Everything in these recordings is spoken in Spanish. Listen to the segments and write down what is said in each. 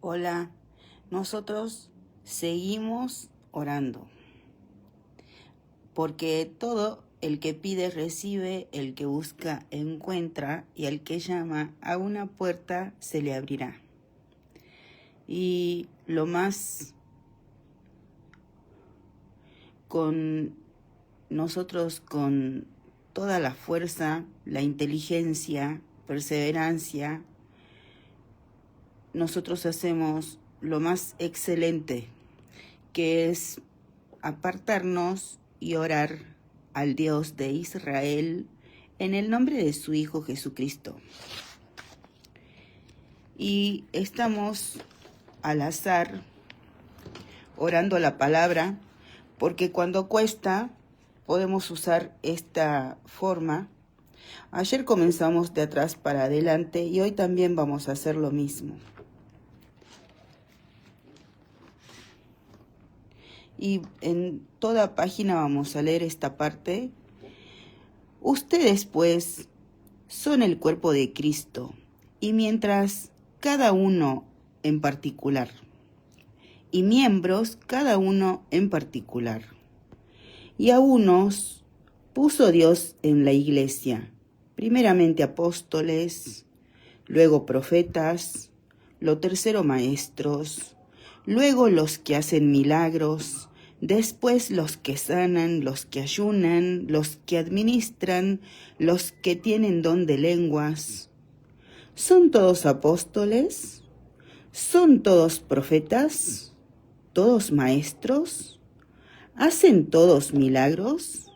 Hola, nosotros seguimos orando, porque todo el que pide recibe, el que busca encuentra, y el que llama a una puerta se le abrirá. Y lo más con nosotros, con toda la fuerza, la inteligencia, perseverancia, nosotros hacemos lo más excelente, que es apartarnos y orar al Dios de Israel en el nombre de su Hijo Jesucristo. Y estamos al azar orando la palabra, porque cuando cuesta podemos usar esta forma. Ayer comenzamos de atrás para adelante y hoy también vamos a hacer lo mismo. Y en toda página vamos a leer esta parte. Ustedes, pues, son el cuerpo de Cristo, y mientras cada uno en particular, y miembros cada uno en particular. Y a unos puso Dios en la iglesia, primeramente apóstoles, luego profetas, lo tercero maestros, luego los que hacen milagros, después los que sanan, los que ayunan, los que administran, los que tienen don de lenguas. ¿Son todos apóstoles? ¿Son todos profetas? ¿Todos maestros? ¿Hacen todos milagros?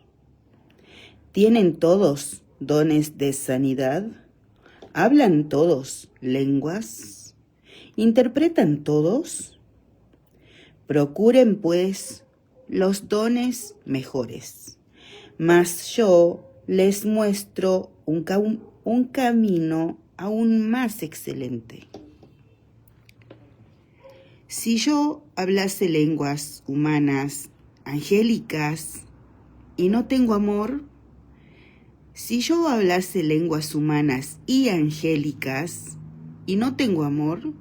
¿Tienen todos dones de sanidad? ¿Hablan todos lenguas? ¿Interpretan todos? Procuren, pues, los dones mejores, mas yo les muestro un camino aún más excelente. Si yo hablase lenguas humanas, angélicas, y no tengo amor, si yo hablase lenguas humanas y angélicas, y no tengo amor,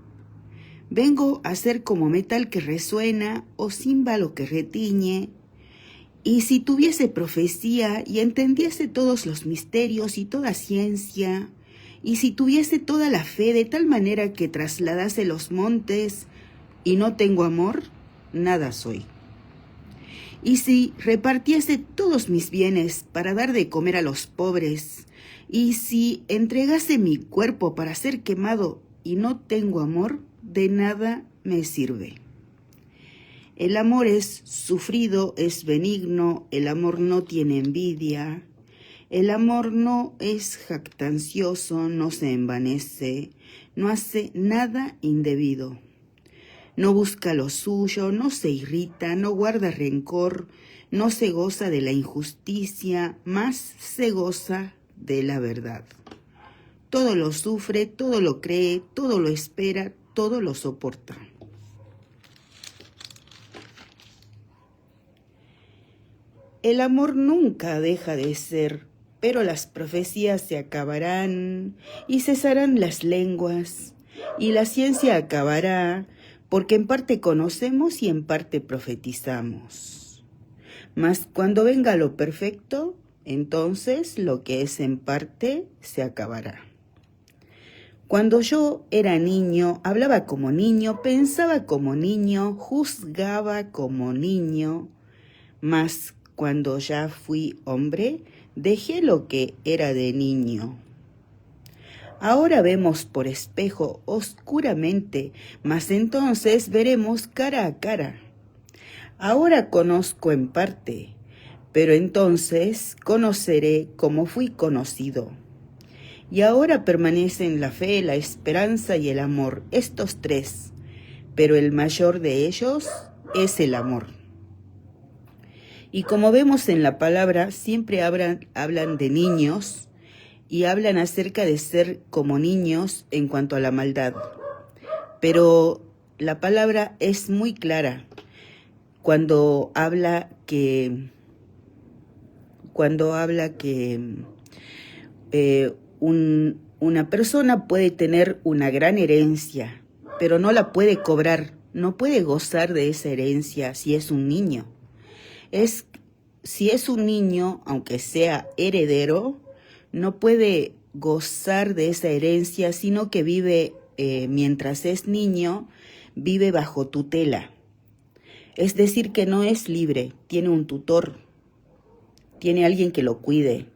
vengo a ser como metal que resuena o címbalo que retiñe. Y si tuviese profecía y entendiese todos los misterios y toda ciencia, y si tuviese toda la fe de tal manera que trasladase los montes y no tengo amor, nada soy. Y si repartiese todos mis bienes para dar de comer a los pobres, y si entregase mi cuerpo para ser quemado y no tengo amor, de nada me sirve. El amor es sufrido, es benigno, el amor no tiene envidia, el amor no es jactancioso, no se envanece, no hace nada indebido. No busca lo suyo, no se irrita, no guarda rencor, no se goza de la injusticia, más se goza de la verdad. Todo lo sufre, todo lo cree, todo lo espera, todo lo soporta. El amor nunca deja de ser, pero las profecías se acabarán y cesarán las lenguas, y la ciencia acabará, porque en parte conocemos y en parte profetizamos. Mas cuando venga lo perfecto, entonces lo que es en parte se acabará. Cuando yo era niño, hablaba como niño, pensaba como niño, juzgaba como niño, mas cuando ya fui hombre, dejé lo que era de niño. Ahora vemos por espejo oscuramente, mas entonces veremos cara a cara. Ahora conozco en parte, pero entonces conoceré como fui conocido. Y ahora permanecen la fe, la esperanza y el amor, estos tres, pero el mayor de ellos es el amor. Y como vemos en la palabra, siempre hablan de niños y hablan acerca de ser como niños en cuanto a la maldad. Pero la palabra es muy clara cuando habla que una persona puede tener una gran herencia, pero no la puede cobrar, no puede gozar de esa herencia si es un niño. Si es un niño, aunque sea heredero, no puede gozar de esa herencia, sino que vive, mientras es niño, vive bajo tutela. Es decir, que no es libre, tiene un tutor, tiene alguien que lo cuide.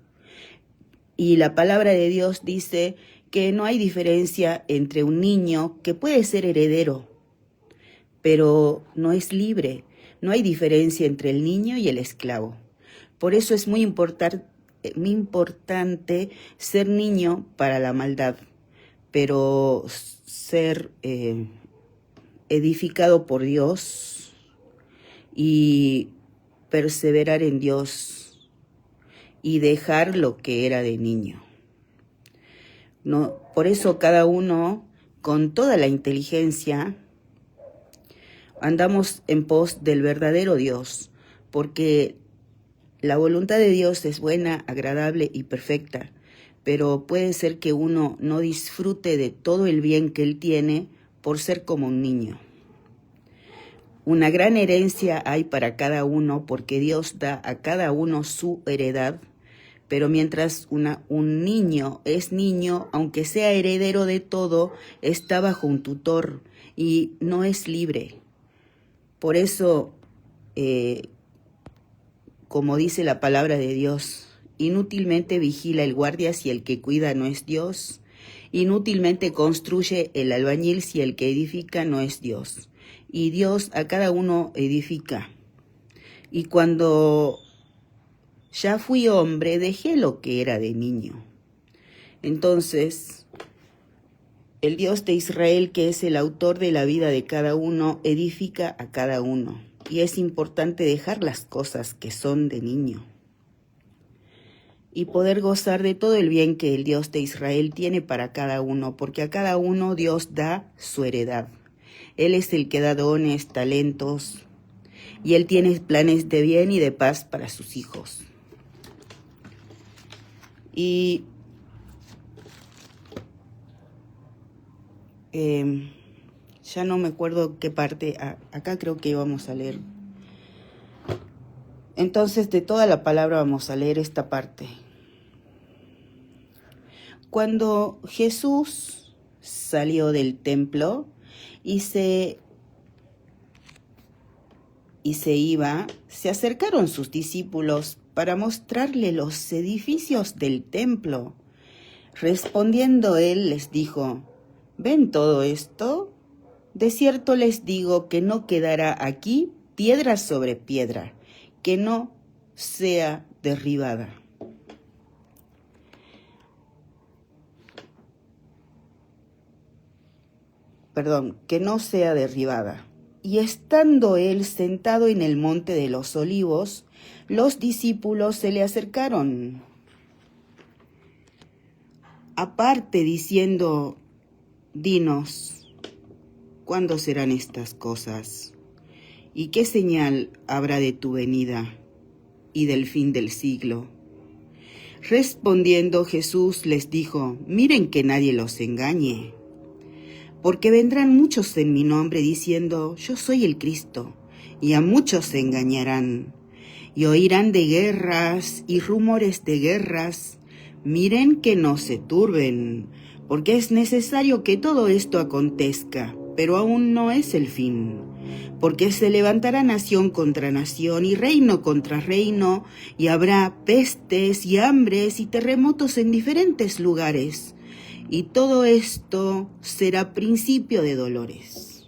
Y la palabra de Dios dice que no hay diferencia entre un niño que puede ser heredero, pero no es libre. No hay diferencia entre el niño y el esclavo. Por eso es muy importante ser niño para la maldad, pero ser edificado por Dios y perseverar en Dios y dejar lo que era de niño. No, por eso cada uno, con toda la inteligencia, andamos en pos del verdadero Dios, porque la voluntad de Dios es buena, agradable y perfecta, pero puede ser que uno no disfrute de todo el bien que Él tiene por ser como un niño. Una gran herencia hay para cada uno porque Dios da a cada uno su heredad, pero mientras un niño es niño, aunque sea heredero de todo, está bajo un tutor y no es libre. Por eso, como dice la palabra de Dios, inútilmente vigila el guardia si el que cuida no es Dios, inútilmente construye el albañil si el que edifica no es Dios. Y Dios a cada uno edifica. Y cuando ya fui hombre, dejé lo que era de niño. Entonces, el Dios de Israel, que es el autor de la vida de cada uno, edifica a cada uno. Y es importante dejar las cosas que son de niño y poder gozar de todo el bien que el Dios de Israel tiene para cada uno, porque a cada uno Dios da su heredad. Él es el que da dones, talentos, y Él tiene planes de bien y de paz para sus hijos. Y ya no me acuerdo qué parte, acá creo que íbamos a leer. Entonces, de toda la palabra vamos a leer esta parte. Cuando Jesús salió del templo y se iba, se acercaron sus discípulos para mostrarle los edificios del templo. Respondiendo él les dijo: ¿ven todo esto? De cierto les digo que no quedará aquí piedra sobre piedra que no sea derribada. Que no sea derribada. Y estando él sentado en el monte de los olivos, los discípulos se le acercaron aparte diciendo: dinos, ¿cuándo serán estas cosas? ¿Y qué señal habrá de tu venida y del fin del siglo? Respondiendo Jesús les dijo: miren que nadie los engañe, porque vendrán muchos en mi nombre diciendo: yo soy el Cristo, y a muchos se engañarán, y oirán de guerras y rumores de guerras. Miren que no se turben, porque es necesario que todo esto acontezca, pero aún no es el fin. Porque se levantará nación contra nación y reino contra reino, y habrá pestes y hambres y terremotos en diferentes lugares. Y todo esto será principio de dolores.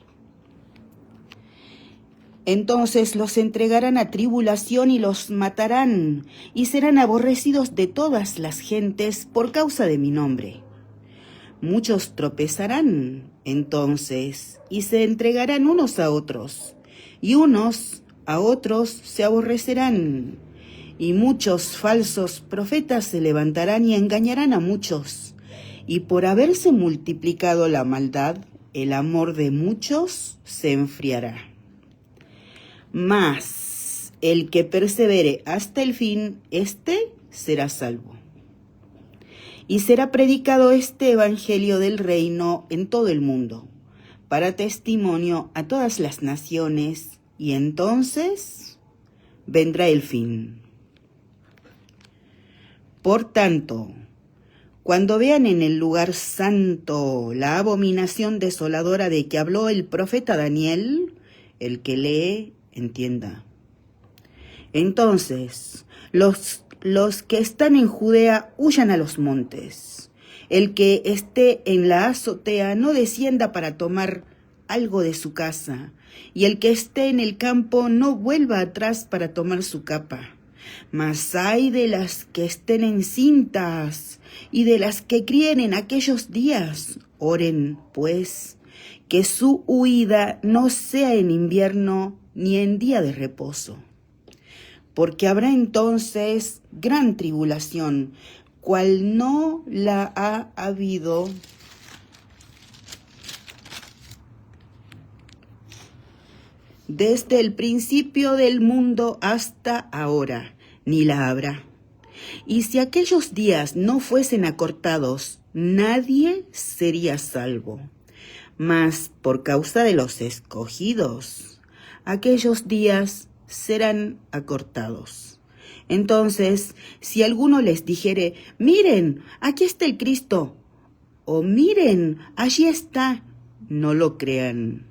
Entonces los entregarán a tribulación y los matarán, y serán aborrecidos de todas las gentes por causa de mi nombre. Muchos tropezarán entonces y se entregarán unos a otros, y unos a otros se aborrecerán, y muchos falsos profetas se levantarán y engañarán a muchos. Y por haberse multiplicado la maldad, el amor de muchos se enfriará. Mas el que persevere hasta el fin, éste será salvo. Y será predicado este evangelio del reino en todo el mundo, para testimonio a todas las naciones, y entonces vendrá el fin. Por tanto, cuando vean en el lugar santo la abominación desoladora de que habló el profeta Daniel, el que lee, entienda. Entonces, los que están en Judea huyan a los montes. El que esté en la azotea no descienda para tomar algo de su casa, y el que esté en el campo no vuelva atrás para tomar su capa. Mas ay de las que estén encintas y de las que críen en aquellos días. Oren, pues, que su huida no sea en invierno ni en día de reposo. Porque habrá entonces gran tribulación, cual no la ha habido desde el principio del mundo hasta ahora, ni la habrá. Y si aquellos días no fuesen acortados, nadie sería salvo. Mas por causa de los escogidos, aquellos días serán acortados. Entonces, si alguno les dijere, miren, aquí está el Cristo, o miren, allí está, no lo crean.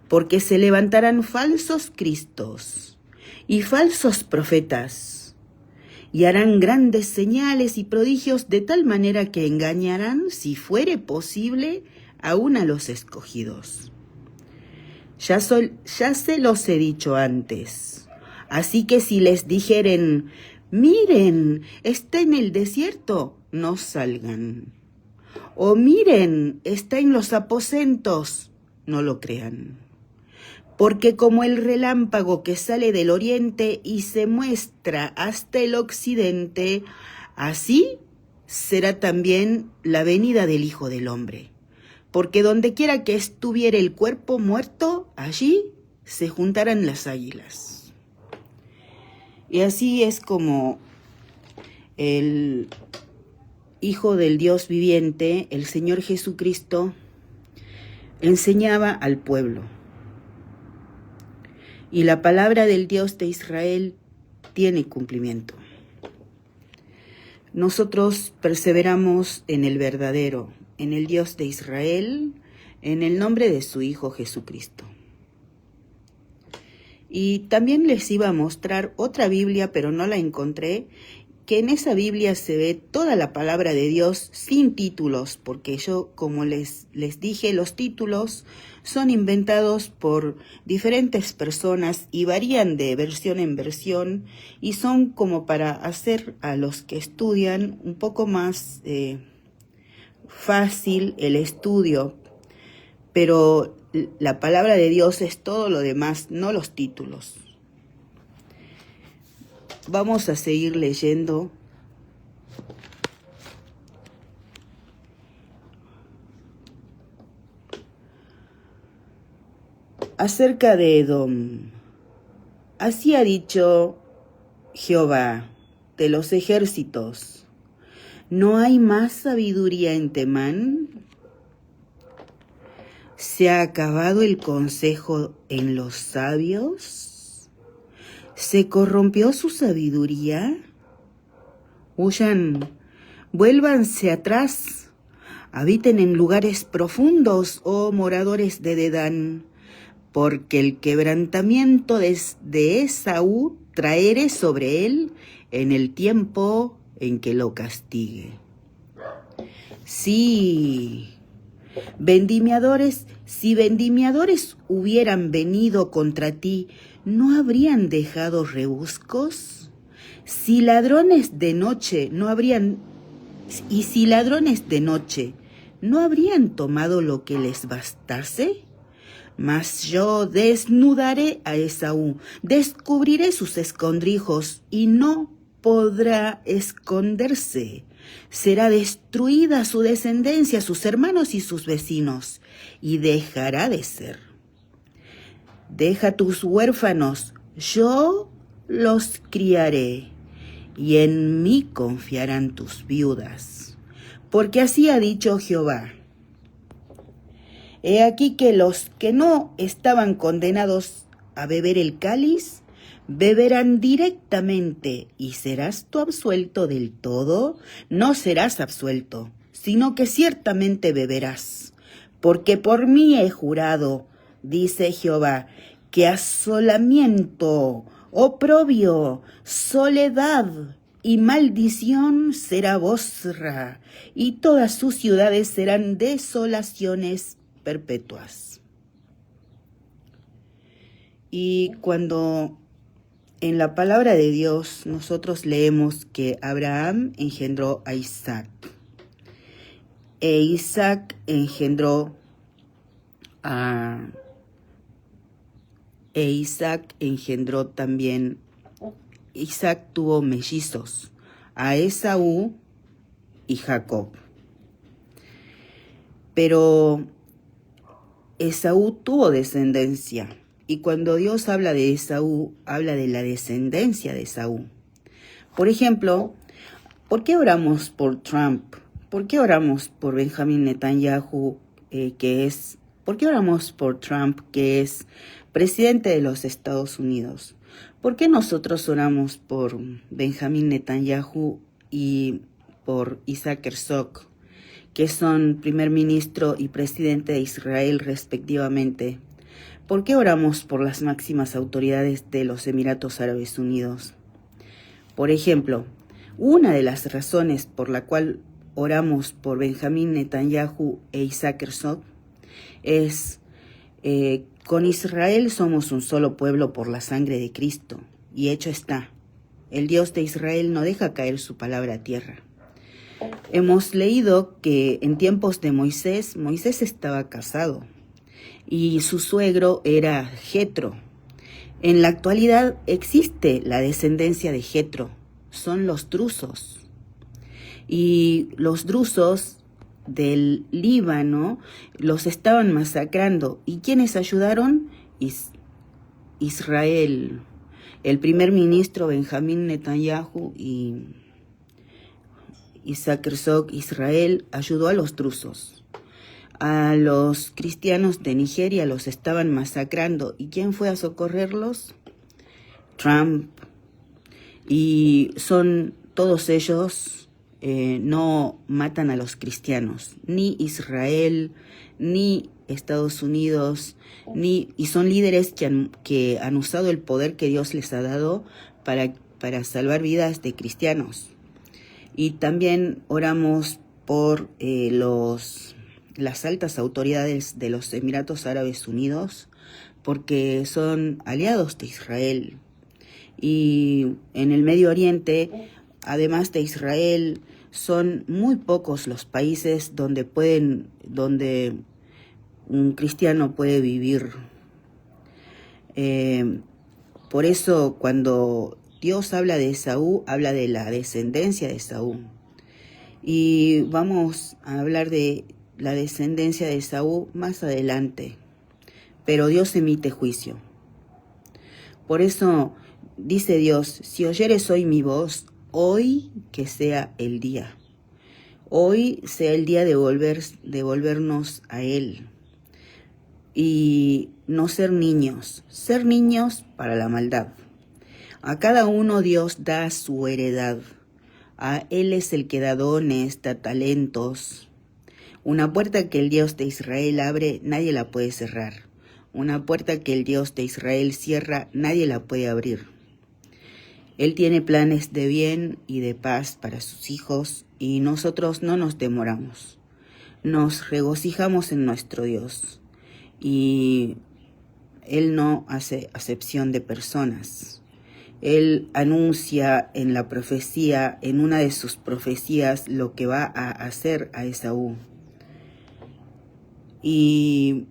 Porque se levantarán falsos cristos y falsos profetas, y harán grandes señales y prodigios de tal manera que engañarán, si fuere posible, aún a los escogidos. Ya se los he dicho antes. Así que si les dijeren, miren, está en el desierto, no salgan. O miren, está en los aposentos, no lo crean. Porque como el relámpago que sale del oriente y se muestra hasta el occidente, así será también la venida del Hijo del Hombre. Porque donde quiera que estuviere el cuerpo muerto, allí se juntarán las águilas. Y así es como el Hijo del Dios viviente, el Señor Jesucristo, enseñaba al pueblo. Y la palabra del Dios de Israel tiene cumplimiento. Nosotros perseveramos en el verdadero, en el Dios de Israel, en el nombre de su Hijo Jesucristo. Y también les iba a mostrar otra Biblia, pero no la encontré, que en esa Biblia se ve toda la palabra de Dios sin títulos, porque yo, como les dije, los títulos son inventados por diferentes personas y varían de versión en versión y son como para hacer a los que estudian un poco más fácil el estudio, pero la palabra de Dios es todo lo demás, no los títulos. Vamos a seguir leyendo. Acerca de Edom. Así ha dicho Jehová de los ejércitos: ¿no hay más sabiduría en Temán? ¿Se ha acabado el consejo en los sabios? ¿Se corrompió su sabiduría? Huyan, vuélvanse atrás, habiten en lugares profundos, oh moradores de Dedán, porque el quebrantamiento de Esaú traeré sobre él en el tiempo en que lo castigue. Sí, si vendimiadores hubieran venido contra ti, ¿no habrían dejado rebuscos? Si ladrones de noche no habrían tomado lo que les bastase? Mas yo desnudaré a Esaú, descubriré sus escondrijos, y no podrá esconderse. Será destruida su descendencia, sus hermanos y sus vecinos, y dejará de ser. Deja tus huérfanos, yo los criaré, y en mí confiarán tus viudas. Porque así ha dicho Jehová: He aquí que los que no estaban condenados a beber el cáliz, beberán directamente, y serás tú absuelto del todo. No serás absuelto, sino que ciertamente beberás. Porque por mí he jurado, dice Jehová, que asolamiento, oprobio, soledad y maldición será Bosra, y todas sus ciudades serán desolaciones perpetuas. Y cuando en la palabra de Dios nosotros leemos que Abraham engendró a Isaac, e Isaac engendró también, Isaac tuvo mellizos, a Esaú y Jacob. Pero Esaú tuvo descendencia, y cuando Dios habla de Esaú, habla de la descendencia de Esaú. Por ejemplo, ¿por qué oramos por Trump? ¿Por qué oramos por Benjamín Netanyahu, ¿por qué oramos por Trump, que es presidente de los Estados Unidos? ¿Por qué nosotros oramos por Benjamín Netanyahu y por Isaac Herzog, que son primer ministro y presidente de Israel respectivamente? ¿Por qué oramos por las máximas autoridades de los Emiratos Árabes Unidos? Por ejemplo, una de las razones por la cual oramos por Benjamín Netanyahu e Isaac Herzog es con Israel somos un solo pueblo por la sangre de Cristo, y hecho está, el Dios de Israel no deja caer su palabra a tierra. Hemos leído que en tiempos de Moisés estaba casado y su suegro era Jetro. En la actualidad existe la descendencia de Jetro, son los drusos. Y los drusos del Líbano los estaban masacrando. ¿Y quiénes ayudaron? Israel, el primer ministro Benjamín Netanyahu y Isaac Herzog. Israel ayudó a los drusos. A los cristianos de Nigeria los estaban masacrando. ¿Y quién fue a socorrerlos? Trump. Y son todos ellos, no matan a los cristianos, ni Israel, ni Estados Unidos, y son líderes que han usado el poder que Dios les ha dado para salvar vidas de cristianos. Y también oramos por las altas autoridades de los Emiratos Árabes Unidos, porque son aliados de Israel. Y en el Medio Oriente, además de Israel, son muy pocos los países donde un cristiano puede vivir. Por eso cuando Dios habla de Esaú, habla de la descendencia de Esaú. Y vamos a hablar de la descendencia de Esaú más adelante. Pero Dios emite juicio. Por eso dice Dios, si oyeres hoy mi voz, hoy que sea el día. Hoy sea el día de volvernos a Él. Y no ser niños para la maldad. A cada uno Dios da su heredad. A Él es el que da dones, da talentos. Una puerta que el Dios de Israel abre, nadie la puede cerrar. Una puerta que el Dios de Israel cierra, nadie la puede abrir. Él tiene planes de bien y de paz para sus hijos, y nosotros no nos demoramos. Nos regocijamos en nuestro Dios, y Él no hace acepción de personas. Él anuncia en la profecía, en una de sus profecías, lo que va a hacer a Esaú. Y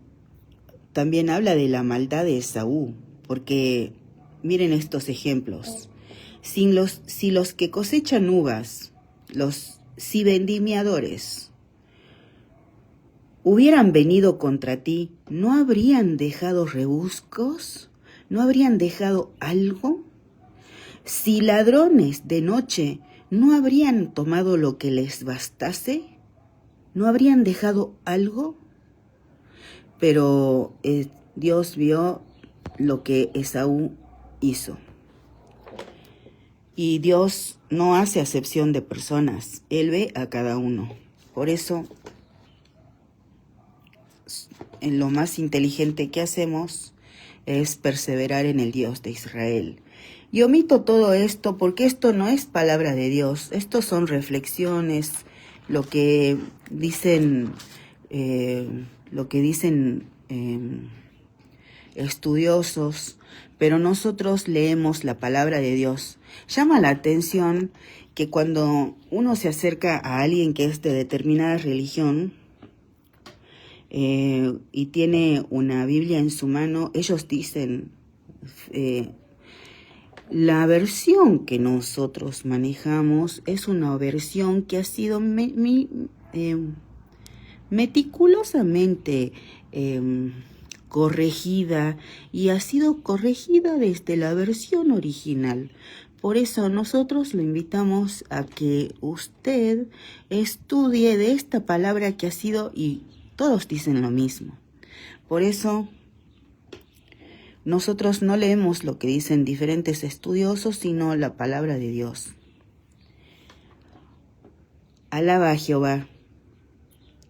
también habla de la maldad de Esaú, porque miren estos ejemplos. Si los que cosechan uvas, si vendimiadores, hubieran venido contra ti, ¿no habrían dejado rebuscos? ¿No habrían dejado algo? Si ladrones de noche, ¿no habrían tomado lo que les bastase? ¿No habrían dejado algo? pero Dios vio lo que Esaú hizo. Y Dios no hace acepción de personas, Él ve a cada uno. Por eso, en lo más inteligente que hacemos es perseverar en el Dios de Israel. Y omito todo esto porque esto no es palabra de Dios, esto son reflexiones, lo que dicen estudiosos, pero nosotros leemos la palabra de Dios. Llama la atención que cuando uno se acerca a alguien que es de determinada religión y tiene una Biblia en su mano, ellos dicen, la versión que nosotros manejamos es una versión que ha sido meticulosamente corregida y ha sido corregida desde la versión original. Por eso nosotros lo invitamos a que usted estudie de esta palabra que ha sido, y todos dicen lo mismo. Por eso nosotros no leemos lo que dicen diferentes estudiosos, sino la palabra de Dios. Alaba a Jehová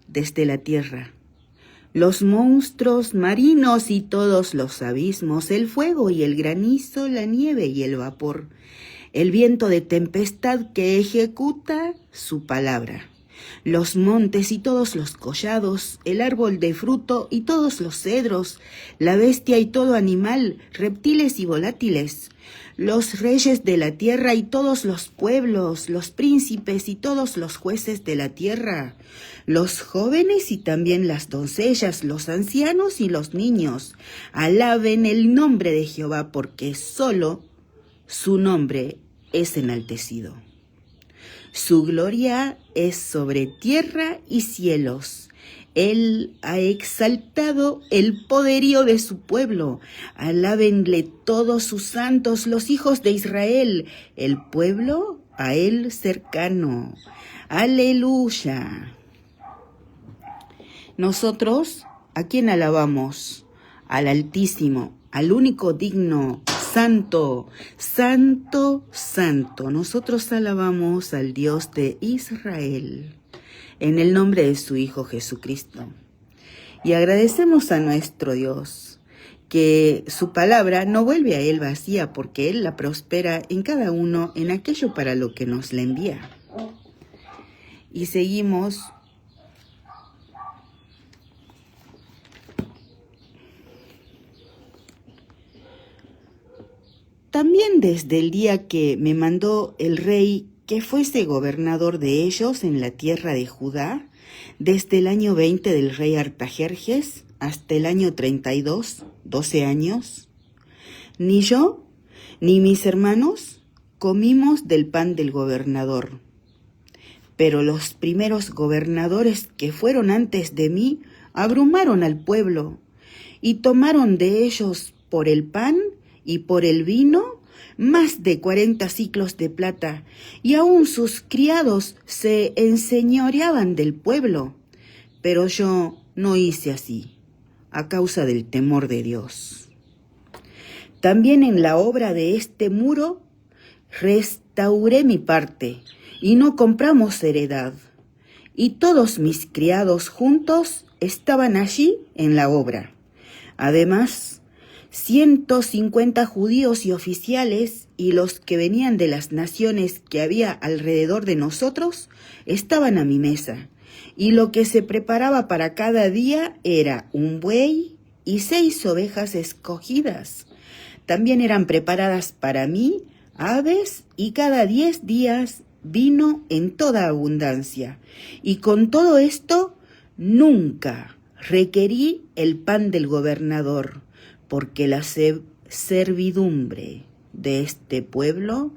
desde la tierra, los monstruos marinos y todos los abismos, el fuego y el granizo, la nieve y el vapor, el viento de tempestad que ejecuta su palabra, los montes y todos los collados, el árbol de fruto y todos los cedros, la bestia y todo animal, reptiles y volátiles, los reyes de la tierra y todos los pueblos, los príncipes y todos los jueces de la tierra, los jóvenes y también las doncellas, los ancianos y los niños, alaben el nombre de Jehová, porque solo su nombre es enaltecido. Su gloria es sobre tierra y cielos. Él ha exaltado el poderío de su pueblo. Alábenle todos sus santos, los hijos de Israel, el pueblo a él cercano. Aleluya. Nosotros, ¿a quién alabamos? Al Altísimo, al único digno, santo, santo, santo. Nosotros alabamos al Dios de Israel, en el nombre de su Hijo Jesucristo. Y agradecemos a nuestro Dios que su palabra no vuelve a él vacía, porque él la prospera en cada uno en aquello para lo que nos la envía. Y seguimos también desde el día que me mandó el rey que fuese gobernador de ellos en la tierra de Judá, desde el año 20 del rey Artajerjes hasta el año 32, 12 años, ni yo ni mis hermanos comimos del pan del gobernador. Pero los primeros gobernadores que fueron antes de mí abrumaron al pueblo y tomaron de ellos por el pan y por el vino más de 40 siclos de plata, y aún sus criados se enseñoreaban del pueblo. Pero yo no hice así, a causa del temor de Dios. También en la obra de este muro restauré mi parte, y no compramos heredad. Y todos mis criados juntos estaban allí en la obra. Además, 150 judíos y oficiales y los que venían de las naciones que había alrededor de nosotros estaban a mi mesa, y lo que se preparaba para cada día era un buey y 6 ovejas escogidas. También eran preparadas para mí aves, y cada 10 días vino en toda abundancia. Y con todo esto nunca requerí el pan del gobernador, porque la servidumbre de este pueblo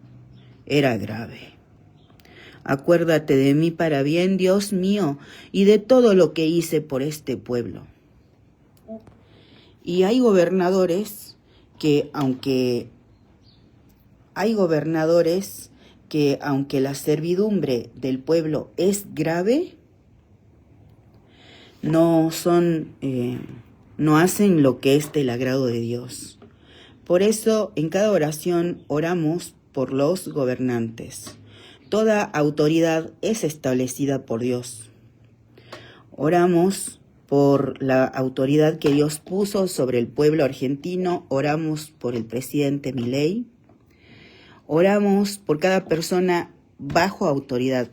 era grave. Acuérdate de mí para bien, Dios mío, y de todo lo que hice por este pueblo. Y hay gobernadores que, aunque la servidumbre del pueblo es grave, no son no hacen lo que es del agrado de Dios. Por eso, en cada oración oramos por los gobernantes. Toda autoridad es establecida por Dios. Oramos por la autoridad que Dios puso sobre el pueblo argentino, oramos por el presidente Milei, oramos por cada persona bajo autoridad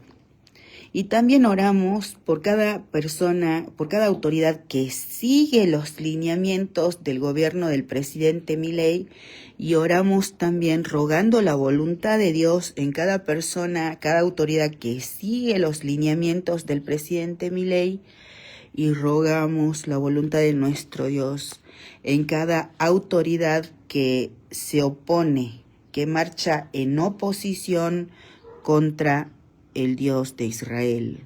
y también oramos por cada persona, por cada autoridad que sigue los lineamientos del gobierno del presidente Milei, y oramos también rogando la voluntad de Dios en cada persona, cada autoridad que sigue los lineamientos del presidente Milei, y rogamos la voluntad de nuestro Dios en cada autoridad que se opone, que marcha en oposición contra el Dios de Israel,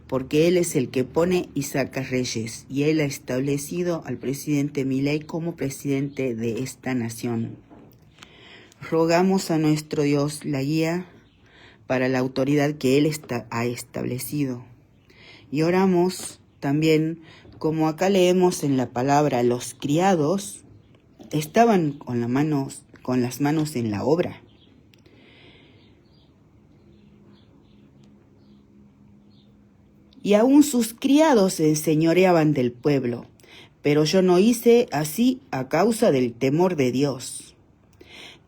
porque Él es el que pone y saca reyes, y Él ha establecido al presidente Milei como presidente de esta nación. Rogamos a nuestro Dios la guía para la autoridad que Él ha establecido, y oramos también, como acá leemos en la palabra, los criados estaban con las manos en la obra. Y aún sus criados se enseñoreaban del pueblo, pero yo no hice así a causa del temor de Dios.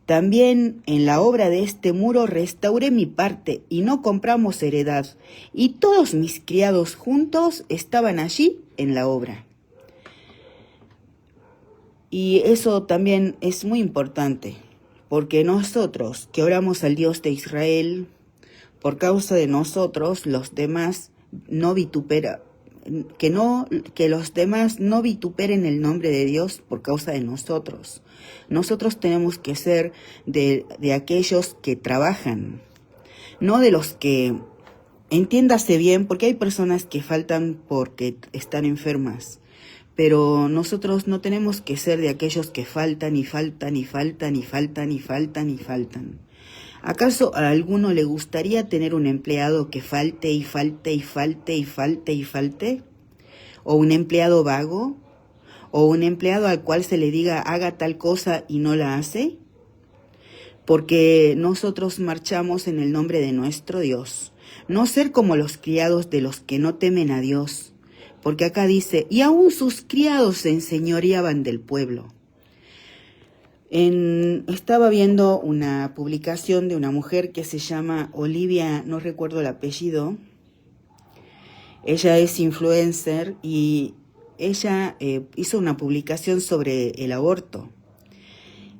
También en la obra de este muro restauré mi parte y no compramos heredad, y todos mis criados juntos estaban allí en la obra. Y eso también es muy importante, porque nosotros que oramos al Dios de Israel, por causa de nosotros los demás no vituperan, que los demás no vituperen el nombre de Dios por causa de nosotros. Nosotros tenemos que ser de aquellos que trabajan, no de los que, entiéndase bien, porque hay personas que faltan porque están enfermas, pero nosotros no tenemos que ser de aquellos que faltan y faltan y faltan y faltan y faltan y faltan. ¿Acaso a alguno le gustaría tener un empleado que falte y falte y falte y falte y falte? ¿O un empleado vago? ¿O un empleado al cual se le diga haga tal cosa y no la hace? Porque nosotros marchamos en el nombre de nuestro Dios. No ser como los criados de los que no temen a Dios. Porque acá dice, y aún sus criados se enseñoreaban del pueblo. Estaba viendo una publicación de una mujer que se llama Olivia, no recuerdo el apellido. Ella es influencer y ella hizo una publicación sobre el aborto.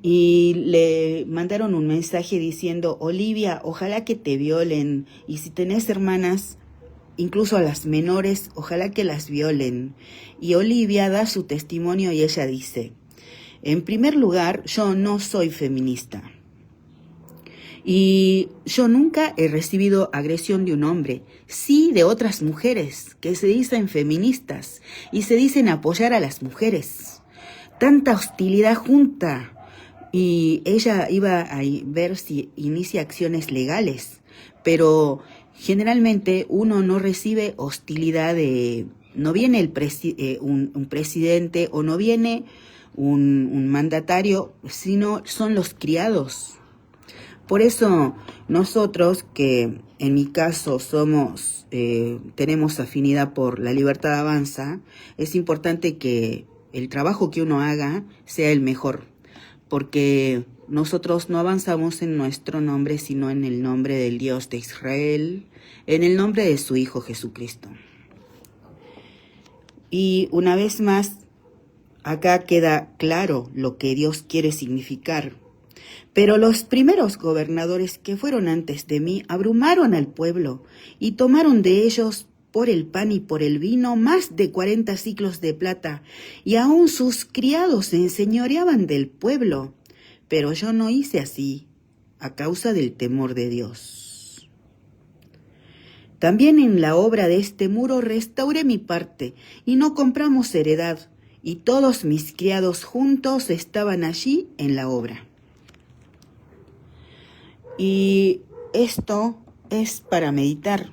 Y le mandaron un mensaje diciendo, Olivia, ojalá que te violen, y si tenés hermanas, incluso a las menores, ojalá que las violen. Y Olivia da su testimonio y ella dice, en primer lugar, yo no soy feminista. Y yo nunca he recibido agresión de un hombre, sí de otras mujeres que se dicen feministas y se dicen apoyar a las mujeres. Tanta hostilidad junta. Y ella iba a ver si inicia acciones legales, pero generalmente uno no recibe hostilidad no viene un presidente o no viene un mandatario, sino son los criados. Por eso nosotros, que en mi caso tenemos afinidad por La Libertad Avanza, es importante que el trabajo que uno haga sea el mejor, porque nosotros no avanzamos en nuestro nombre, sino en el nombre del Dios de Israel, en el nombre de su Hijo Jesucristo. Y una vez más, acá queda claro lo que Dios quiere significar. Pero los primeros gobernadores que fueron antes de mí abrumaron al pueblo y tomaron de ellos por el pan y por el vino más de 40 siclos de plata, y aún sus criados se enseñoreaban del pueblo. Pero yo no hice así, a causa del temor de Dios. También en la obra de este muro restauré mi parte, y no compramos heredad, y todos mis criados juntos estaban allí en la obra. Y esto es para meditar,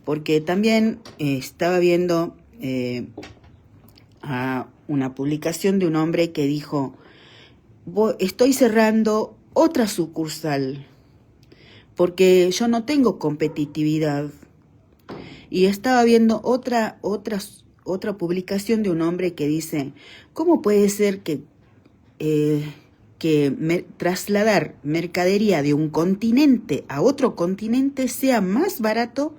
porque también estaba viendo a una publicación de un hombre que dijo: estoy cerrando otra sucursal porque yo no tengo competitividad. Y estaba viendo otra publicación de un hombre que dice: ¿cómo puede ser que trasladar mercadería de un continente a otro continente sea más barato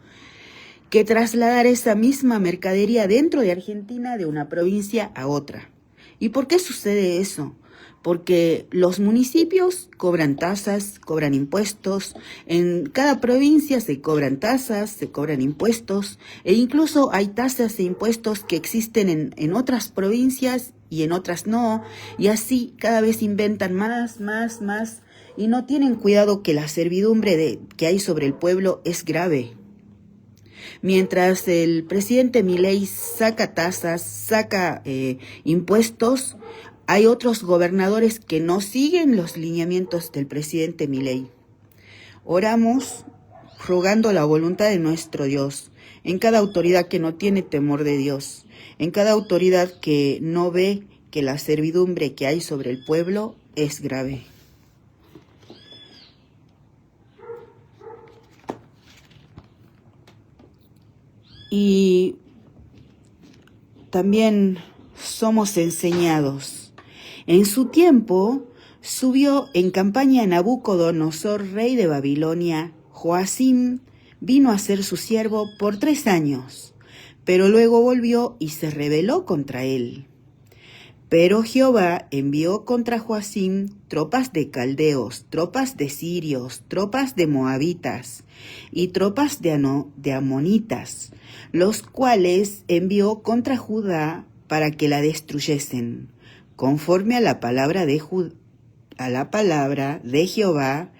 que trasladar esa misma mercadería dentro de Argentina de una provincia a otra? ¿Y por qué sucede eso? Porque los municipios cobran tasas, cobran impuestos, en cada provincia se cobran tasas, se cobran impuestos, e incluso hay tasas e impuestos que existen en otras provincias y en otras no, y así cada vez inventan más, y no tienen cuidado que la servidumbre que hay sobre el pueblo es grave. Mientras el presidente Milei saca tasas, saca impuestos, hay otros gobernadores que no siguen los lineamientos del presidente Milei. Oramos rogando la voluntad de nuestro Dios en cada autoridad que no tiene temor de Dios, en cada autoridad que no ve que la servidumbre que hay sobre el pueblo es grave. Y también somos enseñados. En su tiempo subió en campaña Nabucodonosor, rey de Babilonia. Joacim vino a ser su siervo por 3 años, pero luego volvió y se rebeló contra él. Pero Jehová envió contra Joacim tropas de caldeos, tropas de sirios, tropas de moabitas y tropas de amonitas, los cuales envió contra Judá para que la destruyesen, conforme a la palabra de Jehová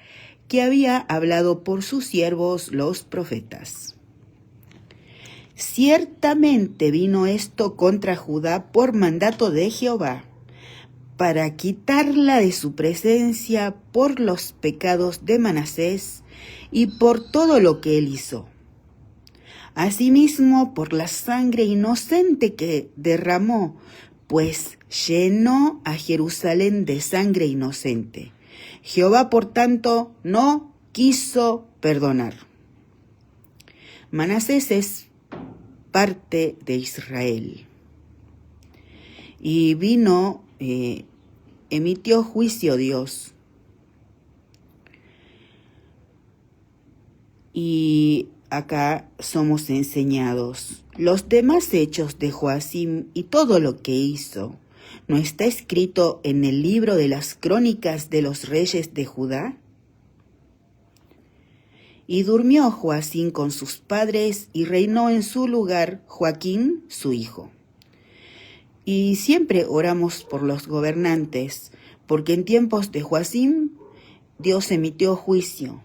que había hablado por sus siervos los profetas. Ciertamente vino esto contra Judá por mandato de Jehová, para quitarla de su presencia por los pecados de Manasés y por todo lo que él hizo. Asimismo, por la sangre inocente que derramó, pues llenó a Jerusalén de sangre inocente. Jehová, por tanto, no quiso perdonar. Manasés es parte de Israel. Y emitió juicio Dios. Y acá somos enseñados. Los demás hechos de Joacim y todo lo que hizo, ¿no está escrito en el libro de las crónicas de los reyes de Judá? Y durmió Joacim con sus padres y reinó en su lugar Joaquín, su hijo. Y siempre oramos por los gobernantes, porque en tiempos de Joacim Dios emitió juicio.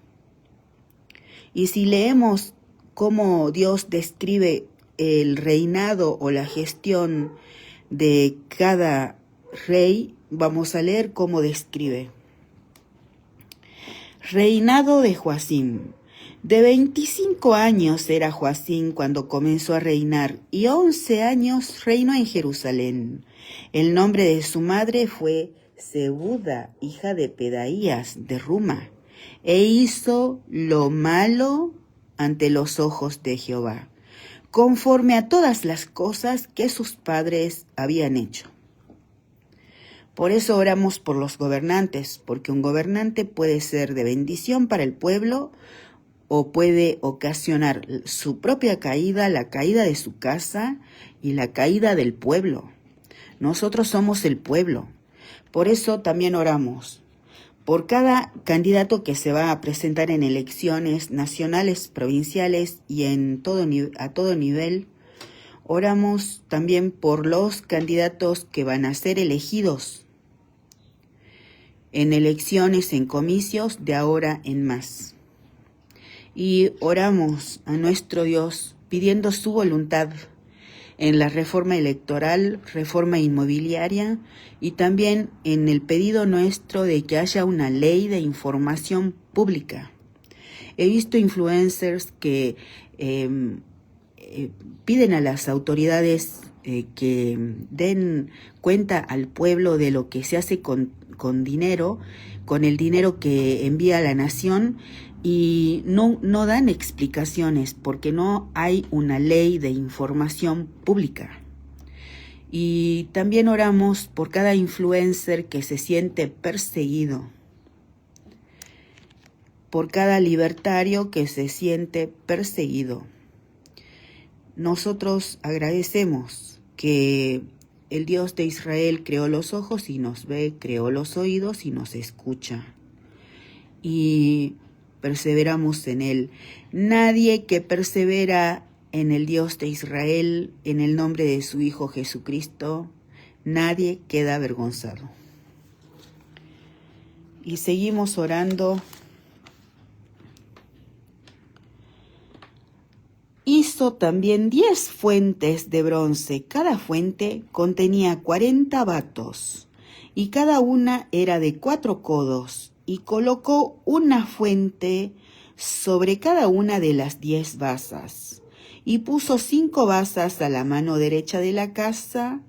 Y si leemos cómo Dios describe el reinado o la gestión de cada rey, vamos a leer cómo describe. Reinado de Joacim. De 25 años era Joacim cuando comenzó a reinar, y 11 años reinó en Jerusalén. El nombre de su madre fue Zebuda, hija de Pedaías de Ruma, e hizo lo malo ante los ojos de Jehová, conforme a todas las cosas que sus padres habían hecho. Por eso oramos por los gobernantes, porque un gobernante puede ser de bendición para el pueblo o puede ocasionar su propia caída, la caída de su casa y la caída del pueblo. Nosotros somos el pueblo. Por eso también oramos por cada candidato que se va a presentar en elecciones nacionales, provinciales y a todo nivel. Oramos también por los candidatos que van a ser elegidos en elecciones, en comicios de ahora en más. Y oramos a nuestro Dios pidiendo su voluntad en la reforma electoral, reforma inmobiliaria y también en el pedido nuestro de que haya una ley de información pública. He visto influencers que piden a las autoridades que den cuenta al pueblo de lo que se hace con dinero, con el dinero que envía la nación, y no dan explicaciones porque no hay una ley de información pública. Y también oramos por cada influencer que se siente perseguido, por cada libertario que se siente perseguido. Nosotros agradecemos que el Dios de Israel creó los ojos y nos ve, creó los oídos y nos escucha. Y perseveramos en Él. Nadie que persevera en el Dios de Israel, en el nombre de su Hijo Jesucristo, nadie queda avergonzado. Y seguimos orando. Hizo también 10 fuentes de bronce. Cada fuente contenía 40 batos, y cada una era de 4 codos, y colocó una fuente sobre cada una de las 10 basas, y puso 5 basas a la mano derecha de la casa,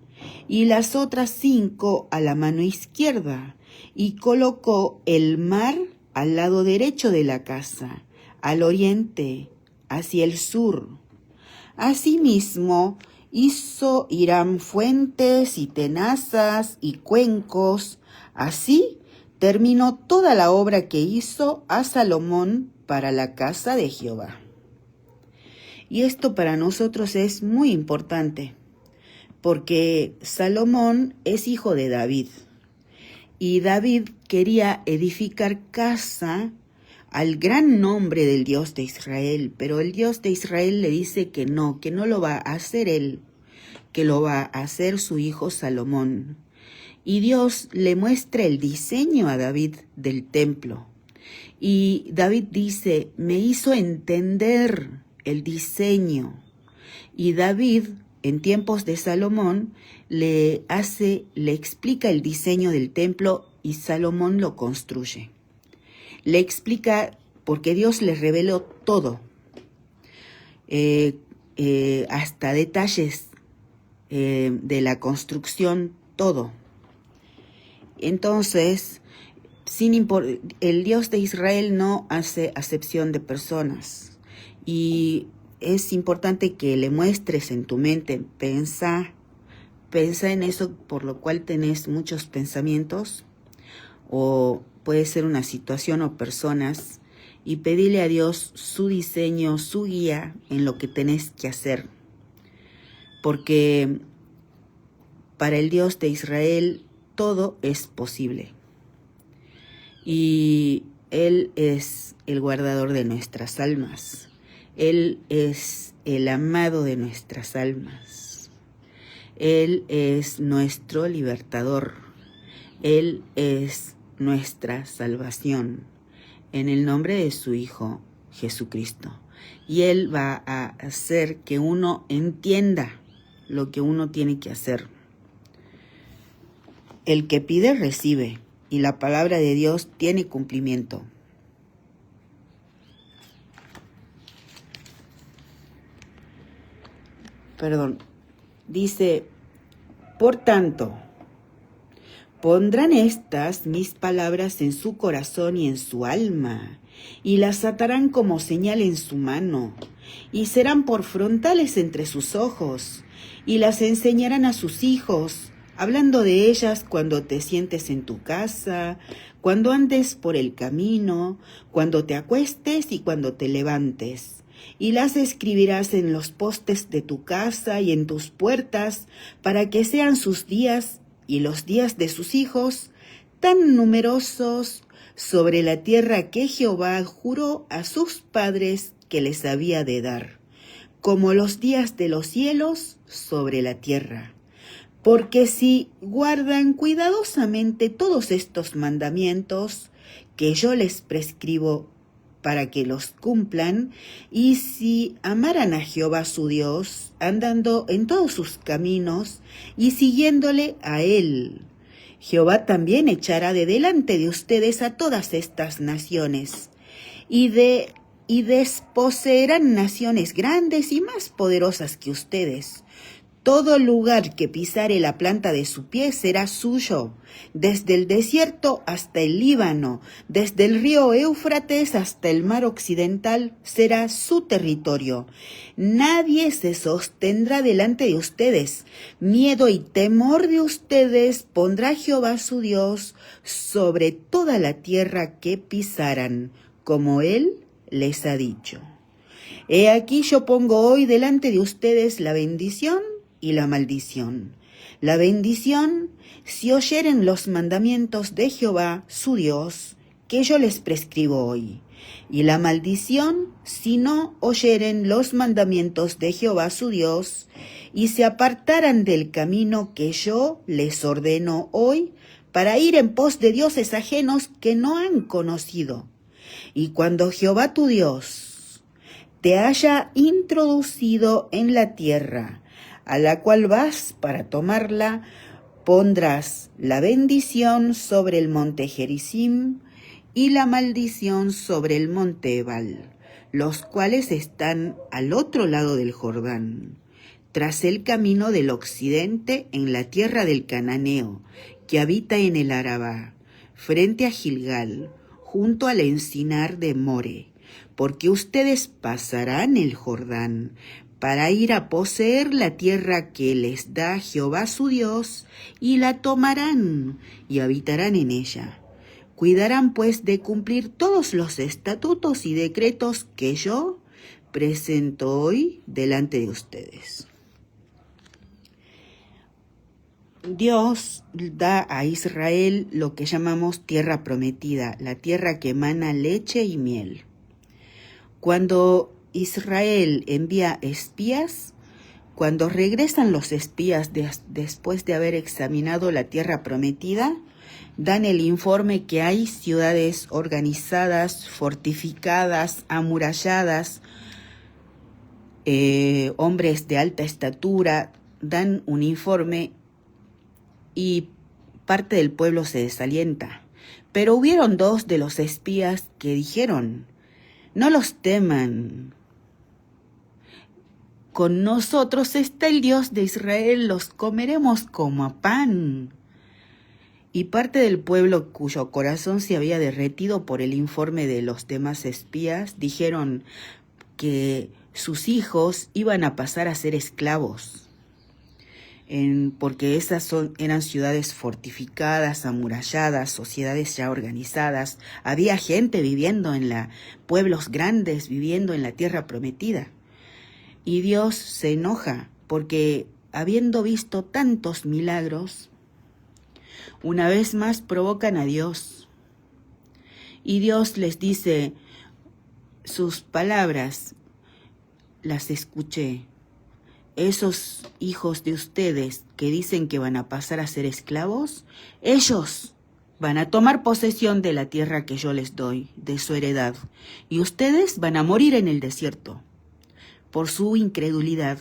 y las otras 5 a la mano izquierda, y colocó el mar al lado derecho de la casa, al oriente, hacia el sur. Asimismo, hizo Hiram fuentes y tenazas y cuencos. Así terminó toda la obra que hizo a Salomón para la casa de Jehová. Y esto para nosotros es muy importante, porque Salomón es hijo de David, y David quería edificar casa al gran nombre del Dios de Israel, pero el Dios de Israel le dice que no lo va a hacer él, que lo va a hacer su hijo Salomón. Y Dios le muestra el diseño a David del templo. Y David dice, me hizo entender el diseño. Y David, en tiempos de Salomón, le explica el diseño del templo y Salomón lo construye. Le explica porque Dios le reveló todo, hasta detalles de la construcción, todo. Entonces, el Dios de Israel no hace acepción de personas, y es importante que le muestres en tu mente, pensa en eso por lo cual tenés muchos pensamientos, o puede ser una situación o personas, y pedirle a Dios su diseño, su guía en lo que tenés que hacer. Porque para el Dios de Israel todo es posible. Y Él es el guardador de nuestras almas. Él es el amado de nuestras almas. Él es nuestro libertador. Él es nuestra salvación, en el nombre de su Hijo Jesucristo. Y Él va a hacer que uno entienda lo que uno tiene que hacer. El que pide, recibe, y la palabra de Dios tiene cumplimiento. Dice, por tanto, pondrán estas mis palabras en su corazón y en su alma, y las atarán como señal en su mano, y serán por frontales entre sus ojos, y las enseñarán a sus hijos, hablando de ellas cuando te sientes en tu casa, cuando andes por el camino, cuando te acuestes y cuando te levantes. Y las escribirás en los postes de tu casa y en tus puertas, para que sean sus días y los días de sus hijos tan numerosos sobre la tierra que Jehová juró a sus padres que les había de dar, como los días de los cielos sobre la tierra. Porque si guardan cuidadosamente todos estos mandamientos que yo les prescribo para que los cumplan, y si amaran a Jehová su Dios, andando en todos sus caminos y siguiéndole a Él, Jehová también echará de delante de ustedes a todas estas naciones, y desposeerán naciones grandes y más poderosas que ustedes. Todo lugar que pisare la planta de su pie será suyo, desde el desierto hasta el Líbano, desde el río Éufrates hasta el mar occidental, será su territorio. Nadie se sostendrá delante de ustedes. Miedo y temor de ustedes pondrá Jehová su Dios sobre toda la tierra que pisaran, como él les ha dicho. He aquí yo pongo hoy delante de ustedes la bendición y la maldición. La bendición, si oyeren los mandamientos de Jehová, su Dios, que yo les prescribo hoy. Y la maldición, si no oyeren los mandamientos de Jehová, su Dios, y se apartaran del camino que yo les ordeno hoy, para ir en pos de dioses ajenos que no han conocido. Y cuando Jehová tu Dios te haya introducido en la tierra, a la cual vas para tomarla, pondrás la bendición sobre el monte Gerizim y la maldición sobre el monte Ebal, los cuales están al otro lado del Jordán, tras el camino del occidente en la tierra del Cananeo, que habita en el Arabá, frente a Gilgal, junto al encinar de More, porque ustedes pasarán el Jordán, para ir a poseer la tierra que les da Jehová su Dios, y la tomarán y habitarán en ella. Cuidarán pues de cumplir todos los estatutos y decretos que yo presento hoy delante de ustedes. Dios da a Israel lo que llamamos tierra prometida, la tierra que emana leche y miel. Cuando Israel envía espías, cuando regresan los espías después de haber examinado la tierra prometida, dan el informe que hay ciudades organizadas, fortificadas, amuralladas, hombres de alta estatura, dan un informe y parte del pueblo se desalienta. Pero hubieron 2 de los espías que dijeron: no los teman. Con nosotros está el Dios de Israel, los comeremos como a pan. Y parte del pueblo cuyo corazón se había derretido por el informe de los demás espías, dijeron que sus hijos iban a pasar a ser esclavos, porque esas eran ciudades fortificadas, amuralladas, sociedades ya organizadas. Había gente viviendo pueblos grandes viviendo en la tierra prometida. Y Dios se enoja porque, habiendo visto tantos milagros, una vez más provocan a Dios. Y Dios les dice: sus palabras las escuché. Esos hijos de ustedes que dicen que van a pasar a ser esclavos, ellos van a tomar posesión de la tierra que yo les doy, de su heredad, y ustedes van a morir en el desierto. Por su incredulidad.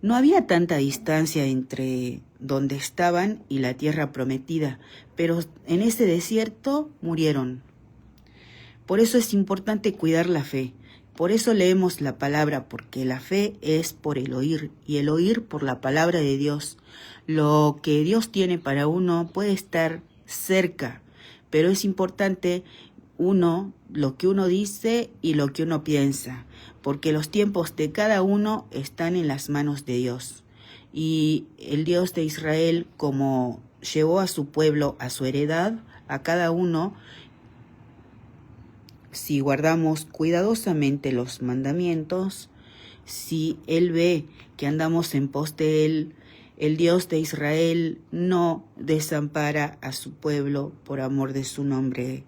No había tanta distancia entre donde estaban y la tierra prometida, pero en ese desierto murieron. Por eso es importante cuidar la fe. Por eso leemos la palabra, porque la fe es por el oír, y el oír por la palabra de Dios. Lo que Dios tiene para uno puede estar cerca, pero es importante lo que uno dice y lo que uno piensa, porque los tiempos de cada uno están en las manos de Dios. Y el Dios de Israel, como llevó a su pueblo a su heredad, a cada uno, si guardamos cuidadosamente los mandamientos, si Él ve que andamos en pos de Él, el Dios de Israel no desampara a su pueblo por amor de su nombre,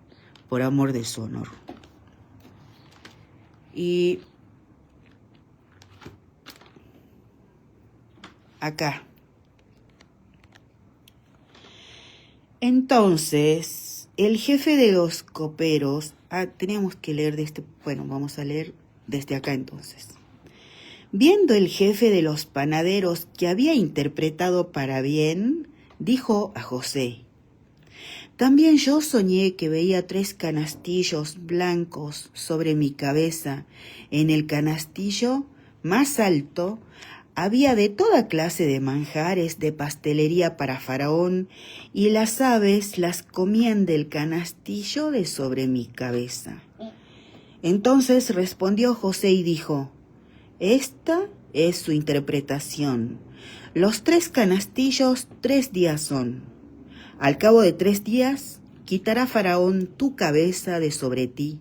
por amor de su honor. Y acá. Entonces, el jefe de los coperos, teníamos que leer vamos a leer desde acá entonces. Viendo el jefe de los panaderos que había interpretado para bien, dijo a José: también yo soñé que veía 3 canastillos blancos sobre mi cabeza. En el canastillo más alto Había de toda clase de manjares de pastelería para Faraón, y las aves las comían del canastillo de sobre mi cabeza. Entonces respondió José y dijo: esta es su interpretación. Los 3 canastillos 3 días son. Al cabo de 3 días, quitará Faraón tu cabeza de sobre ti,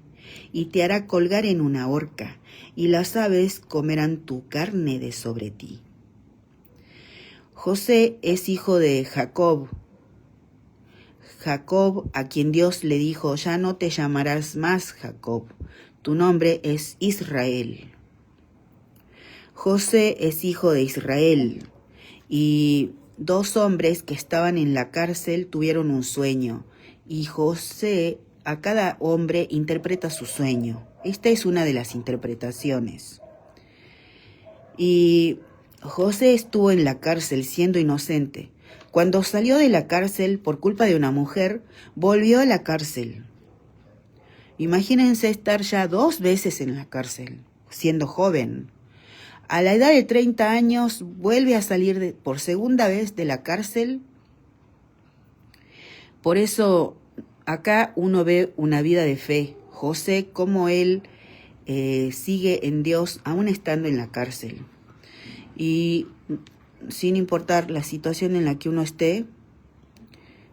y te hará colgar en una horca, y las aves comerán tu carne de sobre ti. José es hijo de Jacob. Jacob, a quien Dios le dijo: ya no te llamarás más Jacob, tu nombre es Israel. José es hijo de Israel, y 2 hombres que estaban en la cárcel tuvieron un sueño, y José a cada hombre interpreta su sueño. Esta es una de las interpretaciones. Y José estuvo en la cárcel siendo inocente. Cuando salió de la cárcel por culpa de una mujer, volvió a la cárcel. Imagínense estar ya 2 veces en la cárcel, siendo joven. A la edad de 30 años vuelve a salir por segunda vez de la cárcel. Por eso acá uno ve una vida de fe. José, cómo él sigue en Dios aún estando en la cárcel. Y sin importar la situación en la que uno esté,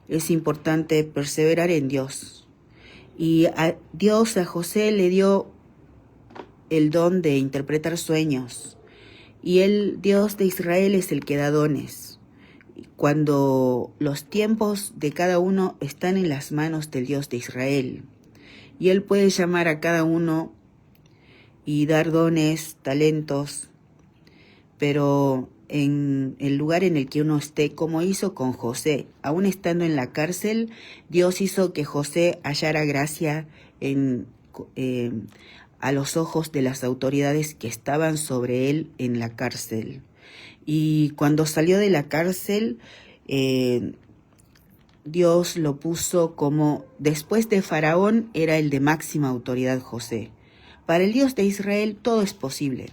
es importante perseverar en Dios. Y a Dios, a José, le dio el don de interpretar sueños. Y el Dios de Israel es el que da dones. Cuando los tiempos de cada uno están en las manos del Dios de Israel. Y Él puede llamar a cada uno y dar dones, talentos, pero en el lugar en el que uno esté, como hizo con José. Aún estando en la cárcel, Dios hizo que José hallara gracia a los ojos de las autoridades que estaban sobre él en la cárcel. Y cuando salió de la cárcel, Dios lo puso como, después de Faraón, era el de máxima autoridad José. Para el Dios de Israel todo es posible.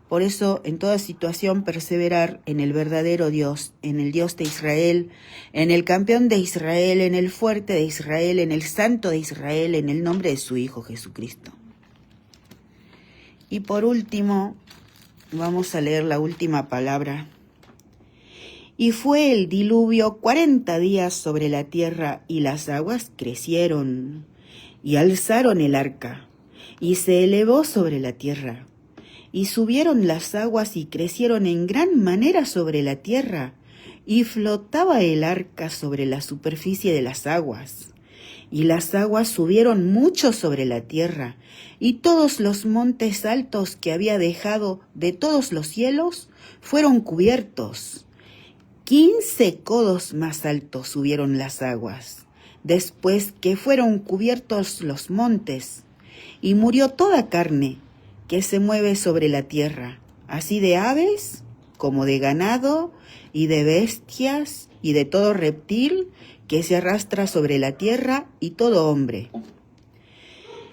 Por eso, en toda situación, perseverar en el verdadero Dios, en el Dios de Israel, en el campeón de Israel, en el fuerte de Israel, en el santo de Israel, en el nombre de su Hijo Jesucristo. Y por último, vamos a leer la última palabra. Y fue el diluvio 40 días sobre la tierra, y las aguas crecieron, y alzaron el arca, y se elevó sobre la tierra. Y subieron las aguas y crecieron en gran manera sobre la tierra, y flotaba el arca sobre la superficie de las aguas. Y las aguas subieron mucho sobre la tierra, y todos los montes altos que había dejado de todos los cielos fueron cubiertos. 15 codos más altos subieron las aguas, después que fueron cubiertos los montes, y murió toda carne que se mueve sobre la tierra, así de aves como de ganado y de bestias y de todo reptil que se arrastra sobre la tierra y todo hombre.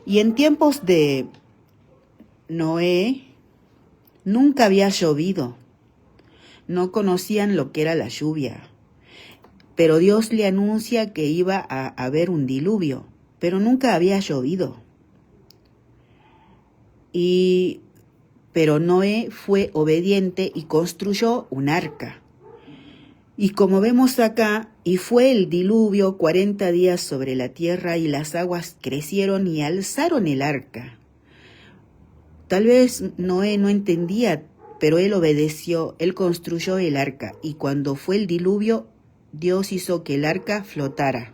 Y en tiempos de Noé nunca había llovido, no conocían lo que era la lluvia, pero Dios le anuncia que iba a haber un diluvio, pero nunca había llovido. Pero Noé fue obediente y construyó un arca. Y como vemos acá, y fue el diluvio 40 días sobre la tierra, y las aguas crecieron y alzaron el arca. Tal vez Noé no entendía, pero él obedeció, él construyó el arca, y cuando fue el diluvio, Dios hizo que el arca flotara.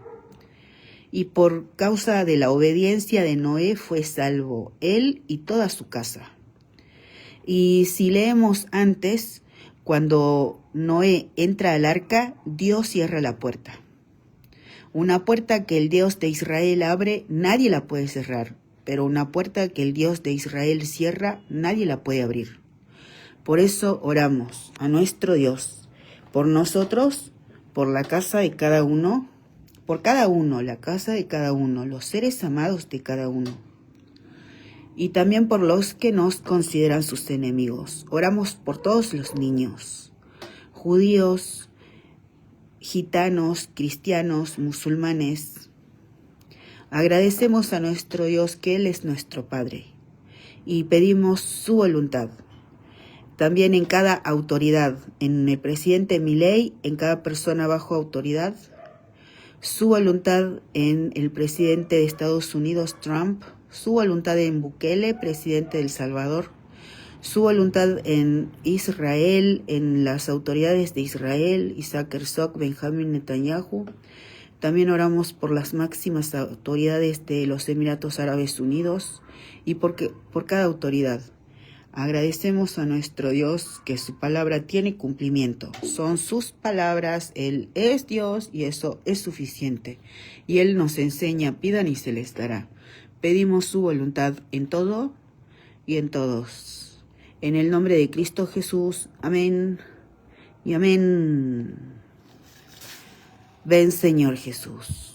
Y por causa de la obediencia de Noé fue salvo él y toda su casa. Y si leemos antes, cuando Noé entra al arca, Dios cierra la puerta. Una puerta que el Dios de Israel abre, nadie la puede cerrar, pero una puerta que el Dios de Israel cierra, nadie la puede abrir. Por eso oramos a nuestro Dios, por nosotros, por la casa de cada uno, por cada uno, la casa de cada uno, los seres amados de cada uno. y también por los que nos consideran sus enemigos. Oramos por todos los niños, judíos, gitanos, cristianos, musulmanes. Agradecemos a nuestro Dios que Él es nuestro Padre y pedimos su voluntad. También en cada autoridad, en el presidente Milei, en cada persona bajo autoridad, su voluntad en el presidente de Estados Unidos, Trump, su voluntad en Bukele, presidente de El Salvador, su voluntad en Israel, en las autoridades de Israel, Isaac Herzog, Benjamín Netanyahu. También oramos por las máximas autoridades de los Emiratos Árabes Unidos y por cada autoridad. Agradecemos a nuestro Dios que su palabra tiene cumplimiento. Son sus palabras, Él es Dios y eso es suficiente. Y Él nos enseña, pidan y se les dará. Pedimos su voluntad en todo y en todos. En el nombre de Cristo Jesús, amén y amén. Ven Señor Jesús.